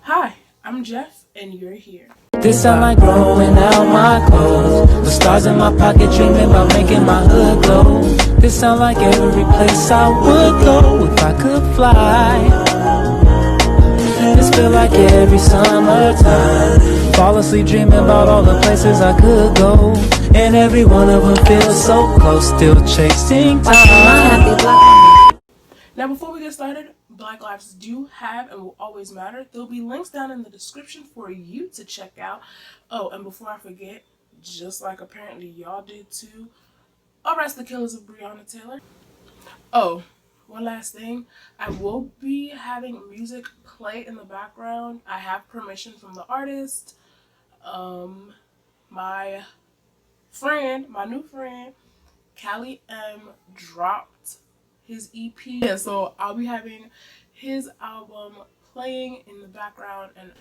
Hi, I'm Jeff, and you're here. This sound like growing out my clothes. The stars in my pocket dreaming about making my hood glow. This sound like every place I would go if I could fly. This feel like every summertime. Fall asleep dreaming about all the places I could go. And every one of them feels so close, still chasing time. Now, before we get started, Black lives do have and will always matter. There'll be links down in the description for you to check out. Oh, and before I forget, just like apparently y'all did too, arrest the killers of Breonna Taylor. Oh, one last thing. I will be having music play in the background. I have permission from the artist. My new friend, Callie M, dropped his EP. Yeah, so I'll be having his album playing in the background and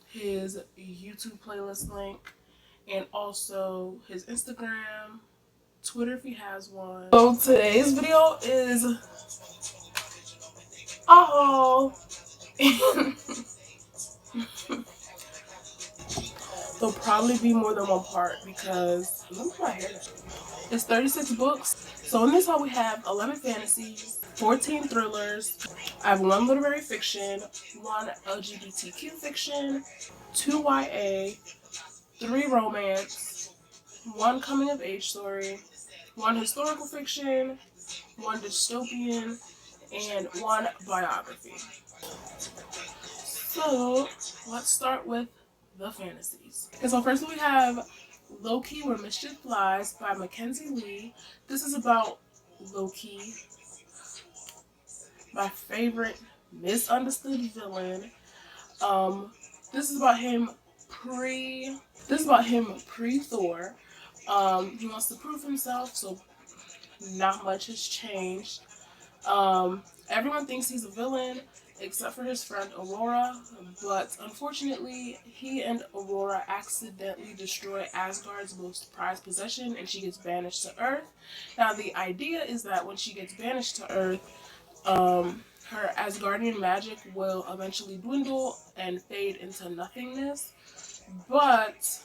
his YouTube playlist link and also his Instagram, Twitter if he has one. So today's video is a haul. There'll probably be more than one part because look at my hair. It's 36 books. So in this haul we have 11 fantasies, 14 thrillers. I have 1 literary fiction, 1 LGBTQ fiction, 2 YA, 3 romance, 1 coming of age story, 1 historical fiction, 1 dystopian, and 1 biography. So let's start with the fantasies. Okay, so first we have Loki, Where Mischief Flies by Mackenzie Lee. This is about Loki, my favorite misunderstood villain. This is about him pre-Thor. He wants to prove himself, so not much has changed. Everyone thinks he's a villain except for his friend Aurora, but unfortunately he and Aurora accidentally destroy Asgard's most prized possession and she gets banished to Earth. Now the idea is that when she gets banished to Earth, her Asgardian magic will eventually dwindle and fade into nothingness, but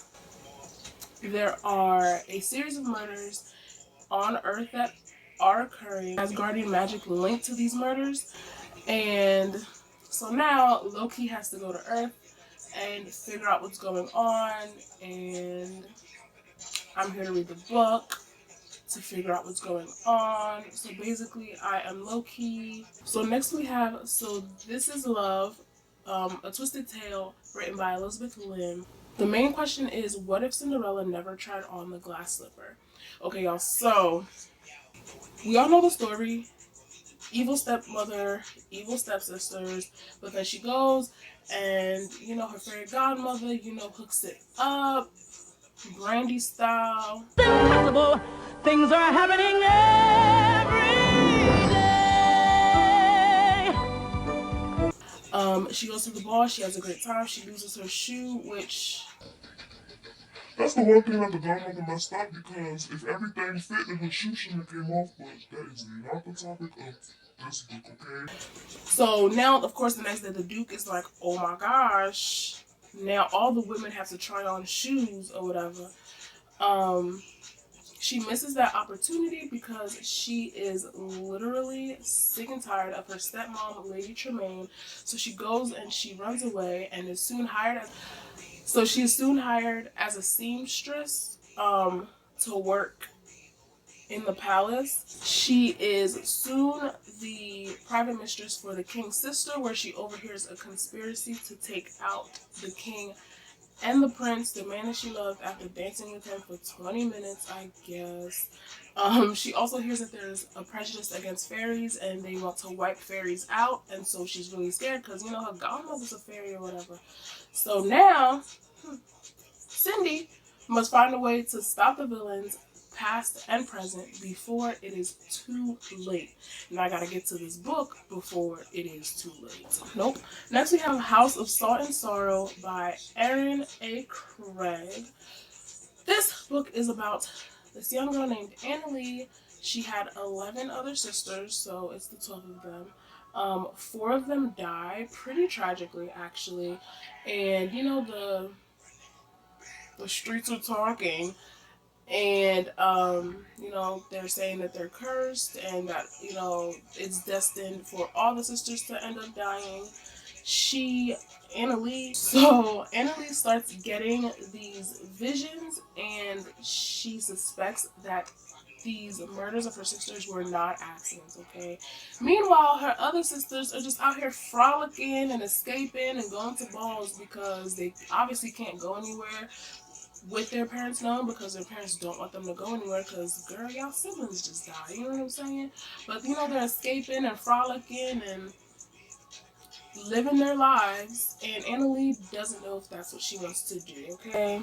there are a series of murders on Earth that are occurring. Asgardian magic linked to these murders, and so now Loki has to go to Earth and figure out what's going on, and I'm here to read the book to figure out what's going on. So basically I am Loki. So next we have So This Is Love, A Twisted Tale written by Elizabeth Lim. The main question is, what if Cinderella never tried on the glass slipper? Okay y'all, so we all know the story. Evil stepmother, evil stepsisters, but then she goes and, her fairy godmother, hooks it up, Brandy style. Impossible things are happening every day. She goes to the ball, she has a great time, she loses her shoe, which... That's the one thing that the godmother messed up, because if everything fit, then her shoe shouldn't have came off, but that is not the topic of this book, okay? So now, of course, the next day the Duke is like, oh my gosh, now all the women have to try on shoes or whatever. She misses that opportunity because she is literally sick and tired of her stepmom, Lady Tremaine. So she goes and she runs away and is soon hired as a seamstress to work in the palace. She is soon the private mistress for the king's sister, where she overhears a conspiracy to take out the king and the prince, the man that she loved, after dancing with him for 20 minutes, I guess. She also hears that there's a prejudice against fairies and they want to wipe fairies out, and so she's really scared because, her godmother's a fairy or whatever. So now, Cindy must find a way to stop the villains, past and present, before it is too late. And I gotta get to this book before it is too late. Nope. Next we have House of Salt and Sorrow by Erin A. Craig. This book is about this young girl named Anna Lee. She had 11 other sisters, so it's the 12 of them. Four of them die pretty tragically, actually, and you know the streets are talking, and you know, they're saying that they're cursed and that, you know, it's destined for all the sisters to end up dying. Annalie starts getting these visions, and she suspects that these murders of her sisters were not accidents, okay? Meanwhile, her other sisters are just out here frolicking and escaping and going to balls because they obviously can't go anywhere with their parents knowing, because their parents don't want them to go anywhere because, girl, y'all siblings just died. You know what I'm saying? But, you know, they're escaping and frolicking and living their lives, and Annalie doesn't know if that's what she wants to do, okay?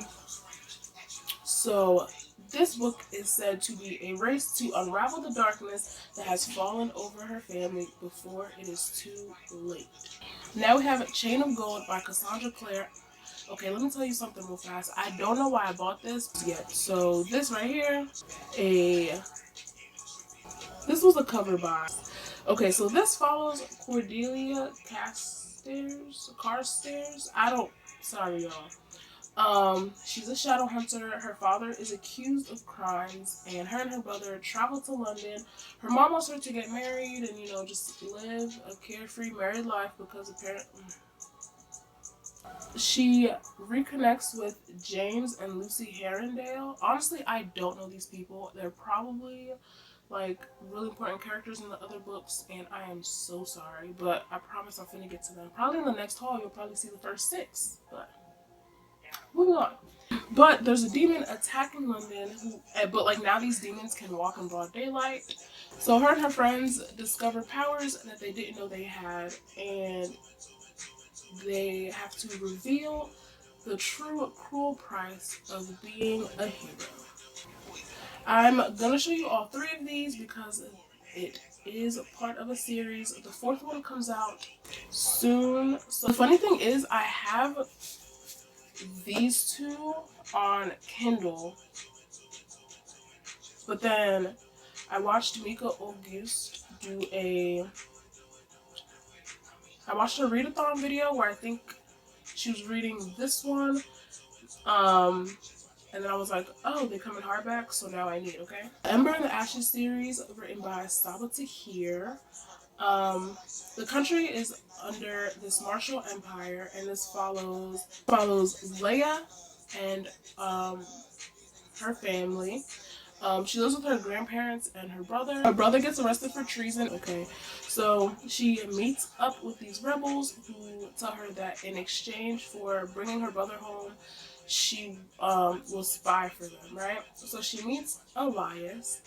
So, this book is said to be a race to unravel the darkness that has fallen over her family before it is too late. Now we have Chain of Gold by Cassandra Clare. Okay, let me tell you something real fast. I don't know why I bought this yet. So this right here, this was a cover by. Okay, so this follows Cordelia Carstairs. Sorry y'all. She's a shadow hunter. Her father is accused of crimes, and her brother travel to London. Her mom wants her to get married and, you know, just live a carefree married life because apparently she reconnects with James and Lucy Herondale. Honestly, I don't know these people. They're probably like really important characters in the other books, and I am so sorry, but I promise I'm finna get to them. Probably in the next haul, you'll probably see the first 6, but moving on. But there's a demon attacking London, but like now these demons can walk in broad daylight. So her and her friends discover powers that they didn't know they had, and they have to reveal the true cruel price of being a hero. I'm gonna show you all 3 of these because it is part of a series. The 4th one comes out soon. So the funny thing is, I have these 2 on Kindle, but then I watched Mika Auguste I watched a readathon video where I think she was reading this one, and then I was like, oh, they come in hardback, so now I need, okay? Ember in the Ashes series, written by Saba Tahir. The country is under this martial empire, and this follows Leia and her family. She lives with her grandparents and her brother. Her brother gets arrested for treason. Okay, so she meets up with these rebels who tell her that in exchange for bringing her brother home, she will spy for them, right? So she meets Elias,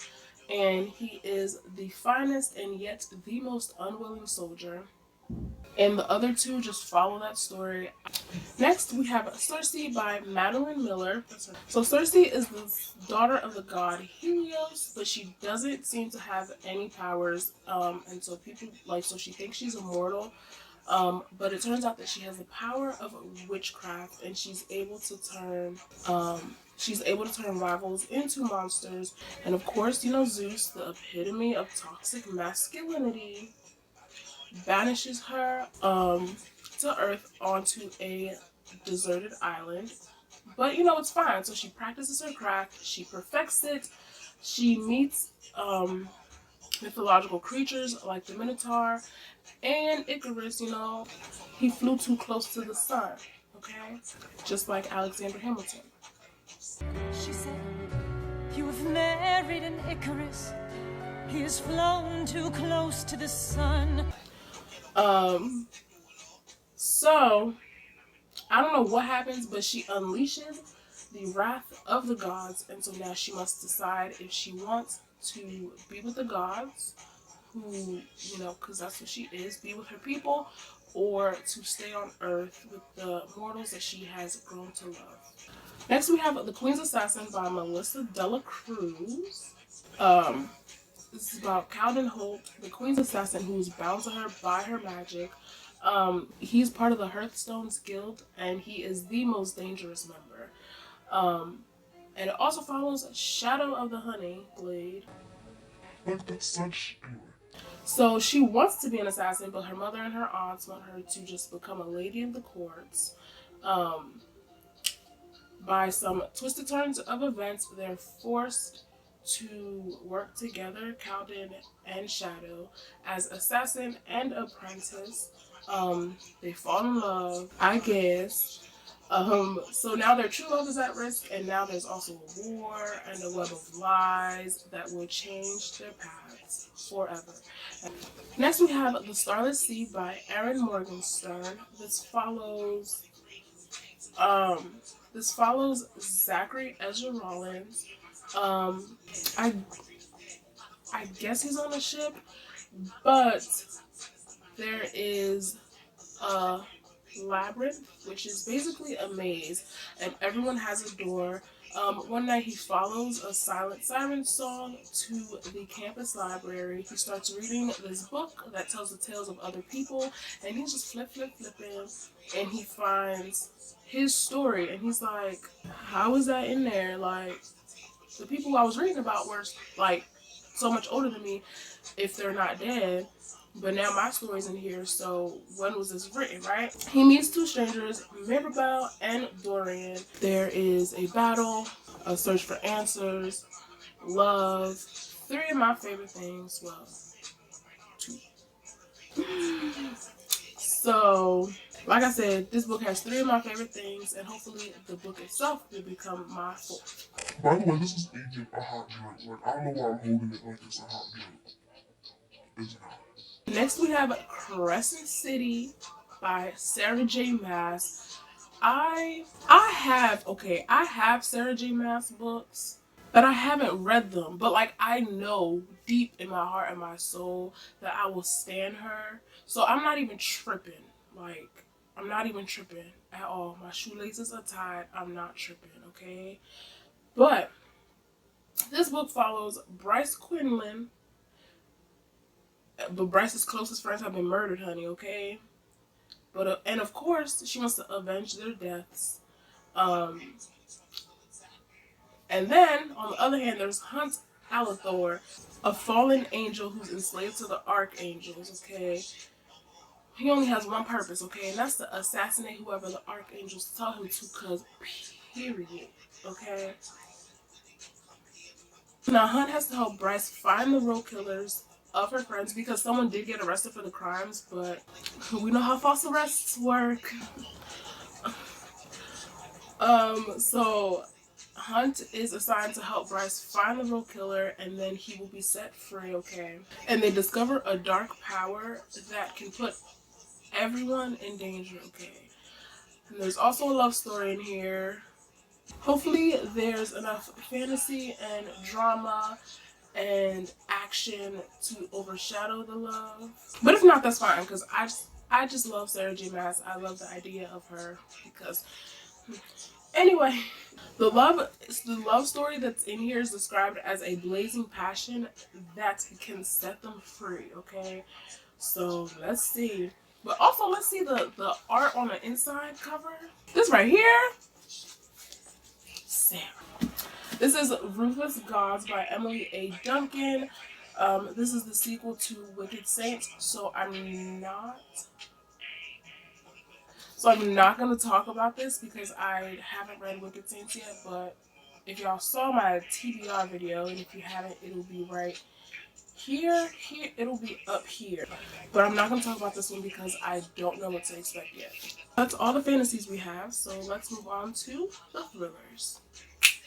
and he is the finest and yet the most unwilling soldier. And the other 2 just follow that story. Next, we have Cersei by Madeline Miller. So Cersei is the daughter of the god Helios, but she doesn't seem to have any powers. And so so she thinks she's immortal. But it turns out that she has the power of witchcraft, and she's able to turn rivals into monsters. And of course, you know, Zeus, the epitome of toxic masculinity, banishes her to Earth onto a deserted island. But you know, it's fine. So she practices her craft, she perfects it, she meets mythological creatures like the Minotaur and Icarus. You know, he flew too close to the sun, okay? Just like Alexander Hamilton. She said, you have married an Icarus. He has flown too close to the sun. So I don't know what happens, but she unleashes the wrath of the gods, and so now she must decide if she wants to be with the gods, who, you know, because that's what she is, be with her people, or to stay on Earth with the mortals that she has grown to love. Next, we have The Queen's Assassin by Melissa Dela Cruz. This is about Cowden Holt, the Queen's assassin, who's bound to her by her magic. He's part of the Hearthstone's Guild, and he is the most dangerous member. And it also follows Shadow of the Honey Blade. Like that's such. Anyway. So she wants to be an assassin, but her mother and her aunts want her to just become a lady of the courts. By some twisted turns of events, they're forced to work together, Caldon and Shadow, as assassin and apprentice. They fall in love, I guess. So now their true love is at risk, and now there's also a war and a web of lies that will change their paths forever. Next, we have The Scarlet Seed by Erin Morgenstern. This follows Zachary Ezra Rollins. I guess he's on a ship, but there is a labyrinth, which is basically a maze, and everyone has a door. One night he follows a silent siren song to the campus library. He starts reading this book that tells the tales of other people, and he's just flipping, and he finds his story, and he's like, how is that in there? Like, the people I was reading about were like so much older than me if they're not dead. But now my story's in here, so when was this written, right? He meets two strangers, Mirabelle and Dorian. There is a battle, a search for answers, love, three of my favorite things. Well, two. So, like I said, this book has three of my favorite things, and hopefully the book itself will become my fourth. By the way, this is aging a hot drink. Like, I don't know why I'm holding it like it's a hot drink. It's not. Next, we have Crescent City by Sarah J. Maas. I have Sarah J. Maas books, but I haven't read them. But like, I know deep in my heart and my soul that I will stand her. So I'm not even tripping. Like, I'm not even tripping at all. My shoelaces are tied. I'm not tripping, okay? But this book follows Bryce Quinlan. But Bryce's closest friends have been murdered, honey, okay? But and of course, she wants to avenge their deaths. And then, on the other hand, there's Hunt Alethor, a fallen angel who's enslaved to the archangels, okay? He only has one purpose, okay? And that's to assassinate whoever the archangels tell him to, cause period, okay? Now, Hunt has to help Bryce find the real killers of her friends because someone did get arrested for the crimes, but we know how false arrests work. So Hunt is assigned to help Bryce find the real killer, and then he will be set free, okay? And they discover a dark power that can put everyone in danger, okay? And there's also a love story in here. Hopefully there's enough fantasy and drama and action to overshadow the love. But if not, that's fine, because I just love Sarah J. Maas. I love the idea of her because anyway, the love story that's in here is described as a blazing passion that can set them free, okay? So let's see. But also let's see the art on the inside cover. This right here. Sarah. This is Ruthless Gods by Emily A. Duncan. This is the sequel to Wicked Saints, so I'm not going to talk about this because I haven't read Wicked Saints yet, but if y'all saw my TBR video, and if you haven't, it'll be right here, it'll be up here. But I'm not going to talk about this one because I don't know what to expect yet. That's all the fantasies we have, so let's move on to the thrillers.